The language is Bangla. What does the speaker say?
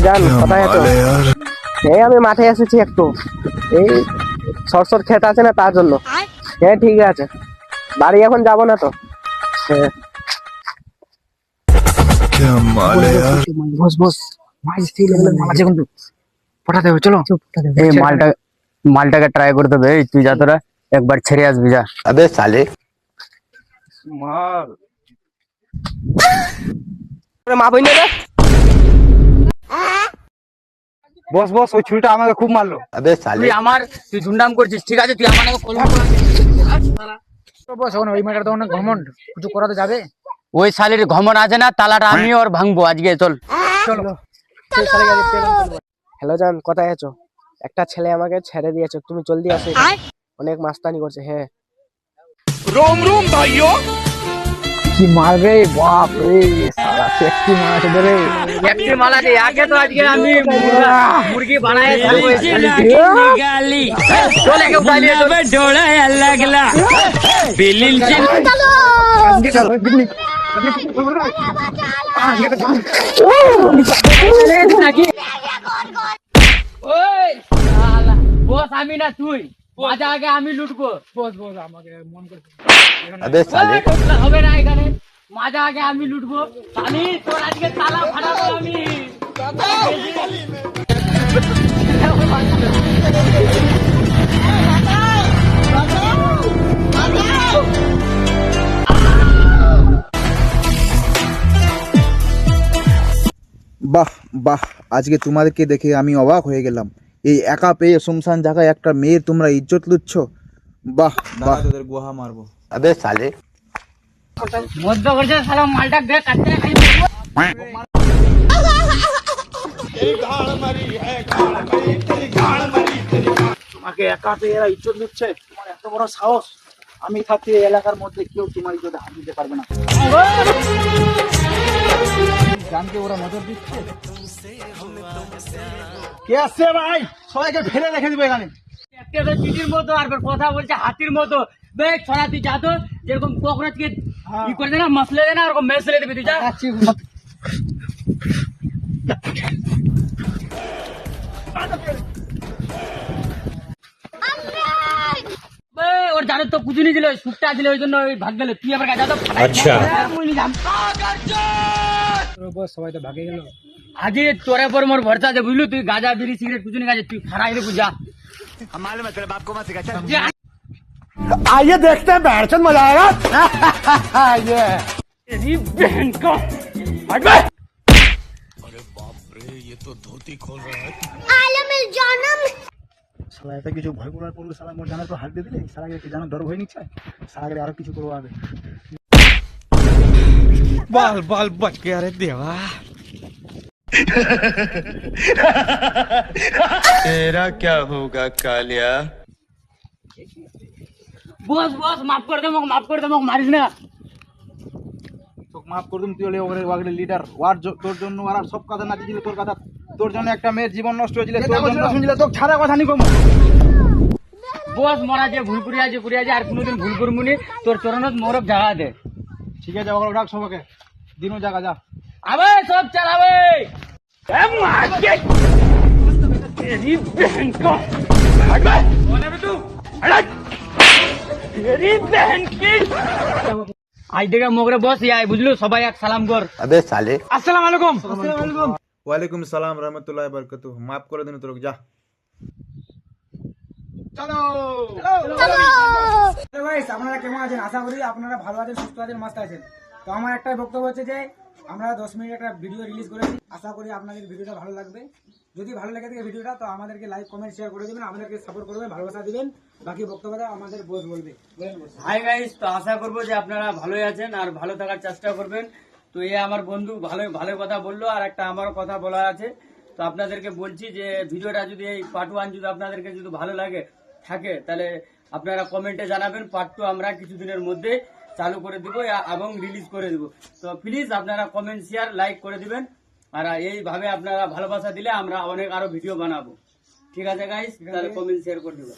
জান কোথায় আছো? এই আমি মাঠে এসেছি একটু, এই সরষের ক্ষেত আছে না তার জন্য। হ্যাঁ ঠিক আছে, বাড়ি এখন যাবো না তো। হ্যাঁ বস বস, মাছ কিন্তু পাঠাতে হবে, চলো। এই মালটাকে ট্রাই করতে হবে। এই তুই যা, তোরা একবার ছেড়ে আসবি যা। अबे साले মাল মা বই নেবে। বস বস, ওই ছুরিটা আমাকে খুব মারলো। अबे साले তুই ঝুন্ডাম করছিস, ঠিক আছে? তুই আমার নামে কলম বস, ওই মেয়েটার তো অনেক ঘমন্ড, কিছু করাতে যাবে? ওই শালির ঘমন আছে না, তালাটা আমি ওর ভাঙবো আজকে। চল চলো। হ্যালো জান কোথায় আছো? একটা ছেলে আমাকে ছেড়ে দিয়েছে, তুমি জলদি আসো, অনেক মাস্তানি করছে। হ্যাঁ কি মারবে, বাপ রে, সারা সেক্সি মাছ ধরে। একটি মালা দে আগে, তো আজকে আমি মুরগি বানায় খাবো। চল একে উঠাই নিয়ে চল। বস আমি না তুই, মাজা আগে আমি লুটবো। বস বস, আমাকে মন করছে। अबे साले হবে না এখানে, মাজা আগে আমি লুটবো। আমি তোর আজকে তালা ফাটাবো আমি। বাহ বাহ, আজকে তোমাদেরকে দেখে আমি অবাক হয়ে গেলাম। এই একা পেয়ে শুনশান জায়গায় একটা মেয়ের তোমরা ইজ্জত লুচ্ছ। বাহ বাহ, তোদের গুহা মারবো। अबे साले মধ্য করছে সালা, মালটা দে কাটতে খাই। তোমাকে একা পেয়ে এরা ইজ্জত দিচ্ছে, তোমার এত বড় সাহস। আমি থাকতে এই এলাকার মধ্যে কেউ তোমার ইজ্জতে হাত দিতে পারবে না। জানকে ওরা নজর দিচ্ছে। কে আসছে ভাই? সবাইকে ফেলে রেখে দিবে এখানে। একটা তো চিঠির মতো, আর কথা বলছে হাতির মতো। বেশ ছড়া তুই যা তো, যেরকম ককরোচকে ই করে দে না, মশলে দে না, ওরকম মেসলে দেবে তুই যা। বে, ওর জানো তো কুচুনি দিল, সুপটা দিল, ওই জন্য ওই ভাগ গেল। তুই আবার গাজা তো। আচ্ছা বস, সবাই তো ভাগে গেল। আজকে তোরে পর মোর ভরসা আছে, বুঝলু? তুই গাজা বিড়ি সিগারেট কুচুনি গাছে তুই খারাই রে যা। आइए देखते हैं बैठ मजा आएगा। तेरी बहन का हट बे। শালা এত কিছু ভয় করার পর শালা মোর জানার তো হাত দিয়ে দিলে। শালাকে কি জানো ডর ভয় নিচ্ছে, শালাকে আরো কিছু করবো আগে। बाल बाल बच गया रे देवा। तेरा क्या होगा कालिया? বস বস, মাফ করে দে মোক, মাফ করে দে মোক, মারিস না। তোকে মাফ করে দিম, তুই হলে ওগরে লিডার। ওয়ার তোর জন্য ওরা সব কথা না দিছিল, তোর কথা, তোর জন্য একটা মেয়ের জীবন নষ্ট হয়েছিল, তোর জন্য শুনছিল, তোকে ছাড়া কথা নি কম। বস মরা যে ভুল করিয়া যে আর কোনোদিন ভুল করবো নি। তোর চরণত মোরব জাগা দে। ঠিক আছে, ওগুলো ডাক সবাকে, দিনও জায়গা যা। আবে সব চালাবে। तेरी बहन को हट बे। कौन है बे तू? हट। तेरी बहन की। আজ থেকে মোগরে বস আয়, বুঝলু? সবাই এক সালাম কর। अबे साले আসসালামু আলাইকুম। ওয়ালাইকুম সালাম রহমতুল্লাহ বরকত। মাফ করে দিন তোর, যা। চলো গাইস, আপনারা কেমন আছেন? আশা করি আপনারা ভালো আছেন, সুস্থ আছেন, মস্ত আছেন। তো আমার একটাই বক্তব্য হচ্ছে যে আমরা 10 মিনিট একটা ভিডিও রিলিজ করেছি। আশা করি আপনাদের ভিডিওটা ভালো লাগবে। যদি ভালো লেগে থাকে ভিডিওটা, তো আমাদেরকে লাইক কমেন্ট শেয়ার করে দিবেন, আমাদেরকে সাপোর্ট করবেন, ভালোবাসা দিবেন। বাকি বক্তব্যটা আমাদের বস বলবে। হাই গাইস, তো আশা করবো যে আপনারা ভালোই আছেন আর ভালো থাকার চেষ্টা করবেন। তো এই আমার বন্ধু ভালো ভালো কথা বললো, আর একটা আমারও কথা বলার আছে। তো আপনাদেরকে বলছি যে ভিডিওটা যদি এই পার্ট 1 যদি আপনাদেরকে যদি ভালো লাগে থাকে, তাহলে আপনারা কমেন্টে জানাবেন। পার্ট 2 আমরা কিছুদিনের মধ্যে চালু করে দিব এবং রিলিজ করে দিব। তো প্লিজ আপনারা কমেন্ট শেয়ার লাইক করে দিবেন, আর এইভাবে আপনারা ভালোবাসা দিলে আমরা অনেক আরো ভিডিও বানাবো। ঠিক আছে গাইস, তাহলে কমেন্ট শেয়ার করে দিবেন।